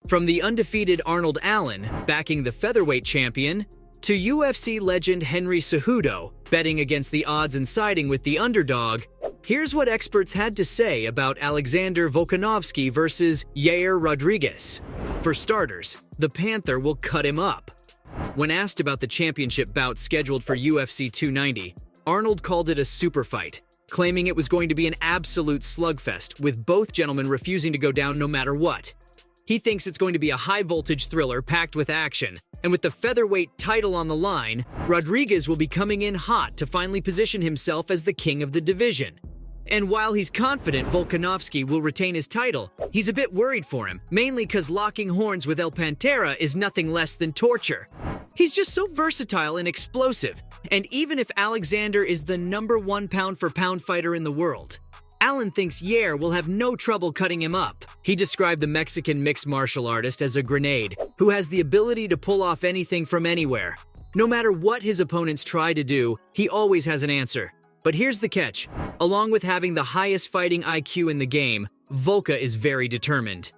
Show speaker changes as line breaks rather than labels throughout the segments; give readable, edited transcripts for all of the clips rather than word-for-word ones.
From the undefeated Arnold Allen, backing the featherweight champion, to UFC legend Henry Cejudo, betting against the odds and siding with the underdog, here's what experts had to say about Alexander Volkanovski versus Yair Rodriguez. For starters, the Panther will cut him up. When asked about the championship bout scheduled for UFC 290, Arnold called it a super fight, claiming it was going to be an absolute slugfest, with both gentlemen refusing to go down no matter what. He thinks it's going to be a high-voltage thriller packed with action, and with the featherweight title on the line, Rodriguez will be coming in hot to finally position himself as the king of the division. And while he's confident Volkanovski will retain his title, he's a bit worried for him, mainly because locking horns with El Pantera is nothing less than torture. He's just so versatile and explosive, and even if Alexander is the #1 pound-for-pound fighter in the world, Allen thinks Yair will have no trouble cutting him up. He described the Mexican mixed martial artist as a grenade, who has the ability to pull off anything from anywhere. No matter what his opponents try to do, he always has an answer. But here's the catch. Along with having the highest fighting IQ in the game, Volka is very determined.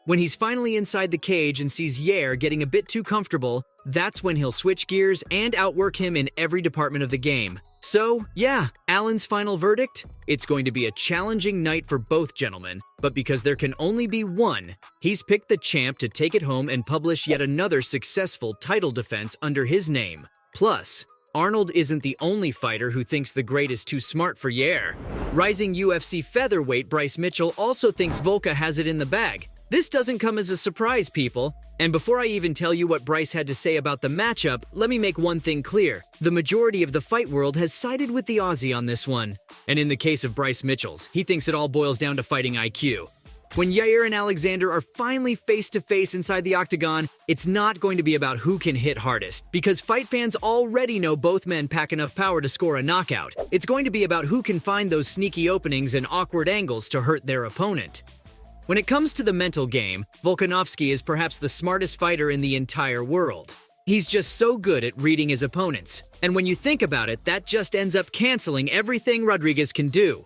When he's finally inside the cage and sees Yair getting a bit too comfortable, that's when he'll switch gears and outwork him in every department of the game. So, yeah, Allen's final verdict? It's going to be a challenging night for both gentlemen, but because there can only be one, he's picked the champ to take it home and publish yet another successful title defense under his name. Plus, Arnold isn't the only fighter who thinks the great is too smart for Yair. Rising UFC featherweight Bryce Mitchell also thinks Volka has it in the bag. This doesn't come as a surprise, people. And before I even tell you what Bryce had to say about the matchup, let me make one thing clear. The majority of the fight world has sided with the Aussie on this one. And in the case of Bryce Mitchell's, he thinks it all boils down to fighting IQ. When Yair and Alexander are finally face-to-face inside the octagon, it's not going to be about who can hit hardest, because fight fans already know both men pack enough power to score a knockout. It's going to be about who can find those sneaky openings and awkward angles to hurt their opponent. When it comes to the mental game, Volkanovski is perhaps the smartest fighter in the entire world. He's just so good at reading his opponents, and when you think about it, that just ends up canceling everything Rodriguez can do.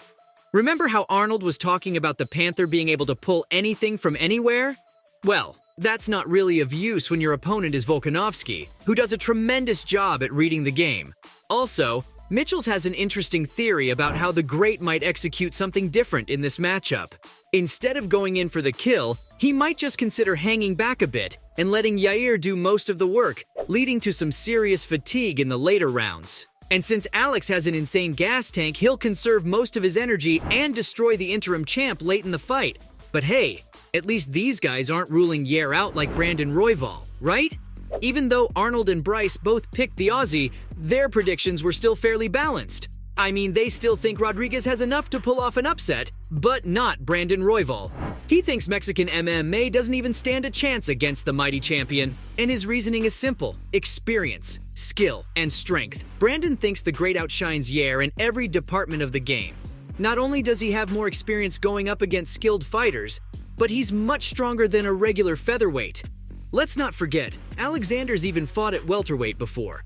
Remember how Arnold was talking about the Panther being able to pull anything from anywhere? Well, that's not really of use when your opponent is Volkanovski, who does a tremendous job at reading the game. Also, Mitchell's has an interesting theory about how the great might execute something different in this matchup. Instead of going in for the kill, he might just consider hanging back a bit and letting Yair do most of the work, leading to some serious fatigue in the later rounds. And since Alex has an insane gas tank, he'll conserve most of his energy and destroy the interim champ late in the fight. But hey, at least these guys aren't ruling Yair out like Brandon Royval, right? Even though Arnold and Bryce both picked the Aussie, their predictions were still fairly balanced. I mean, they still think Rodriguez has enough to pull off an upset, but not Brandon Royval. He thinks Mexican MMA doesn't even stand a chance against the mighty champion, and his reasoning is simple: experience, skill, and strength. Brandon thinks the great outshines Yair in every department of the game. Not only does he have more experience going up against skilled fighters, but he's much stronger than a regular featherweight. Let's not forget, Alexander's even fought at welterweight before.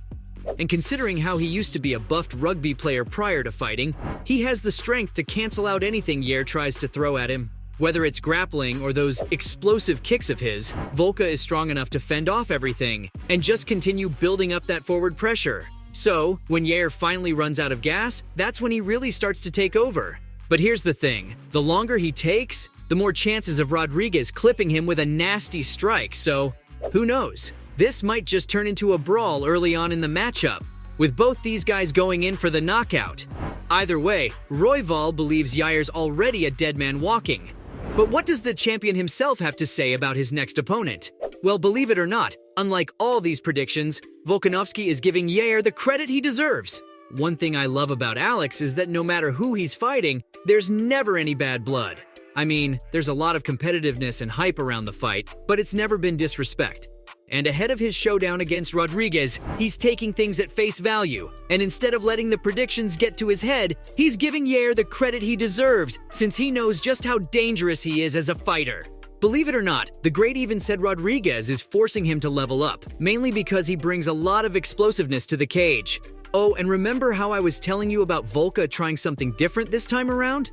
And considering how he used to be a buffed rugby player prior to fighting, he has the strength to cancel out anything Yair tries to throw at him. Whether it's grappling or those explosive kicks of his, Volka is strong enough to fend off everything and just continue building up that forward pressure. So, when Yair finally runs out of gas, that's when he really starts to take over. But here's the thing, the longer he takes, the more chances of Rodriguez clipping him with a nasty strike, so who knows? This might just turn into a brawl early on in the matchup, with both these guys going in for the knockout. Either way, Royval believes Yair's already a dead man walking. But what does the champion himself have to say about his next opponent? Well, believe it or not, unlike all these predictions, Volkanovski is giving Yair the credit he deserves. One thing I love about Alex is that no matter who he's fighting, there's never any bad blood. I mean, there's a lot of competitiveness and hype around the fight, but it's never been disrespect. And ahead of his showdown against Rodriguez, he's taking things at face value. And instead of letting the predictions get to his head, he's giving Yair the credit he deserves, since he knows just how dangerous he is as a fighter. Believe it or not, the great even said Rodriguez is forcing him to level up, mainly because he brings a lot of explosiveness to the cage. Oh, and remember how I was telling you about Volka trying something different this time around?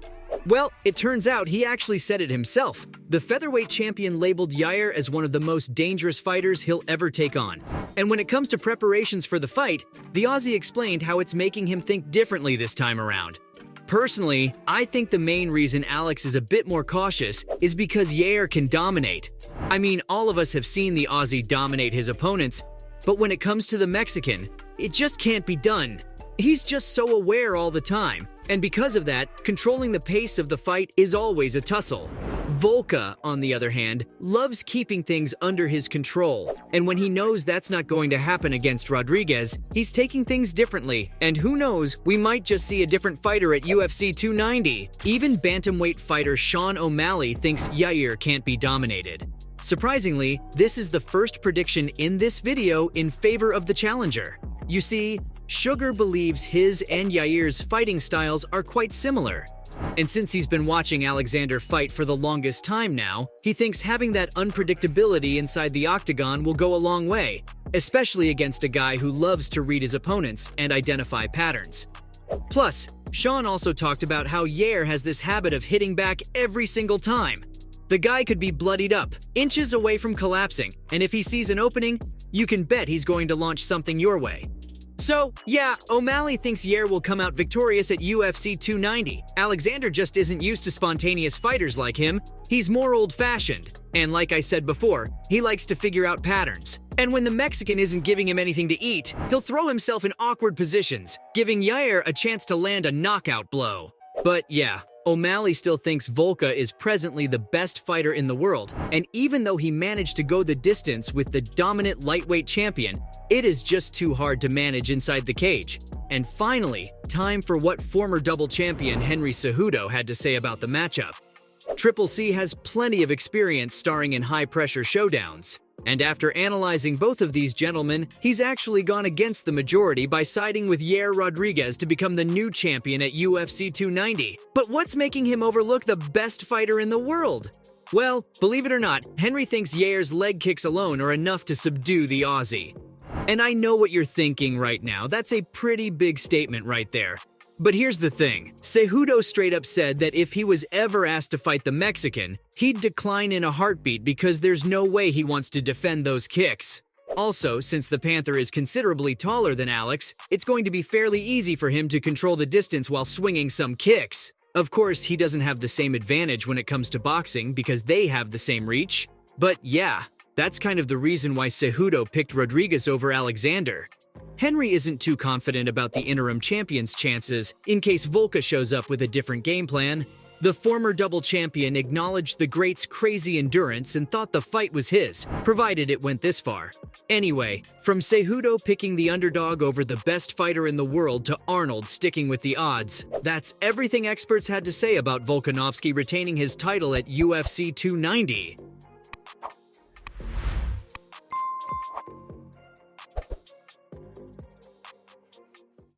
Well, it turns out he actually said it himself. The featherweight champion labeled Yair as one of the most dangerous fighters he'll ever take on. And when it comes to preparations for the fight, the Aussie explained how it's making him think differently this time around. Personally, I think the main reason Alex is a bit more cautious is because Yair can dominate. I mean, all of us have seen the Aussie dominate his opponents, but when it comes to the Mexican, it just can't be done. He's just so aware all the time, and because of that, controlling the pace of the fight is always a tussle. Volka, on the other hand, loves keeping things under his control, and when he knows that's not going to happen against Rodriguez, he's taking things differently, and who knows, we might just see a different fighter at UFC 290. Even bantamweight fighter Sean O'Malley thinks Yair can't be dominated. Surprisingly, this is the first prediction in this video in favor of the challenger. You see, Sugar believes his and Yair's fighting styles are quite similar. And since he's been watching Alexander fight for the longest time now, he thinks having that unpredictability inside the octagon will go a long way, especially against a guy who loves to read his opponents and identify patterns. Plus, Sean also talked about how Yair has this habit of hitting back every single time. The guy could be bloodied up, inches away from collapsing, and if he sees an opening, you can bet he's going to launch something your way. So, yeah, O'Malley thinks Yair will come out victorious at UFC 290. Alexander just isn't used to spontaneous fighters like him. He's more old-fashioned. And like I said before, he likes to figure out patterns. And when the Mexican isn't giving him anything to eat, he'll throw himself in awkward positions, giving Yair a chance to land a knockout blow. But yeah, O'Malley still thinks Volka is presently the best fighter in the world, and even though he managed to go the distance with the dominant lightweight champion, it is just too hard to manage inside the cage. And finally, time for what former double champion Henry Cejudo had to say about the matchup. Triple C has plenty of experience starring in high-pressure showdowns. And after analyzing both of these gentlemen, he's actually gone against the majority by siding with Yair Rodriguez to become the new champion at UFC 290. But what's making him overlook the best fighter in the world? Well, believe it or not, Henry thinks Yair's leg kicks alone are enough to subdue the Aussie. And I know what you're thinking right now, that's a pretty big statement right there. But here's the thing, Cejudo straight up said that if he was ever asked to fight the Mexican, he'd decline in a heartbeat because there's no way he wants to defend those kicks. Also, since the Panther is considerably taller than Alex, it's going to be fairly easy for him to control the distance while swinging some kicks. Of course, he doesn't have the same advantage when it comes to boxing because they have the same reach. But yeah, that's kind of the reason why Cejudo picked Rodriguez over Alexander. Henry isn't too confident about the interim champion's chances in case Volka shows up with a different game plan. The former double champion acknowledged the great's crazy endurance and thought the fight was his, provided it went this far. Anyway, from Cejudo picking the underdog over the best fighter in the world to Arnold sticking with the odds, that's everything experts had to say about Volkanovski retaining his title at UFC 290.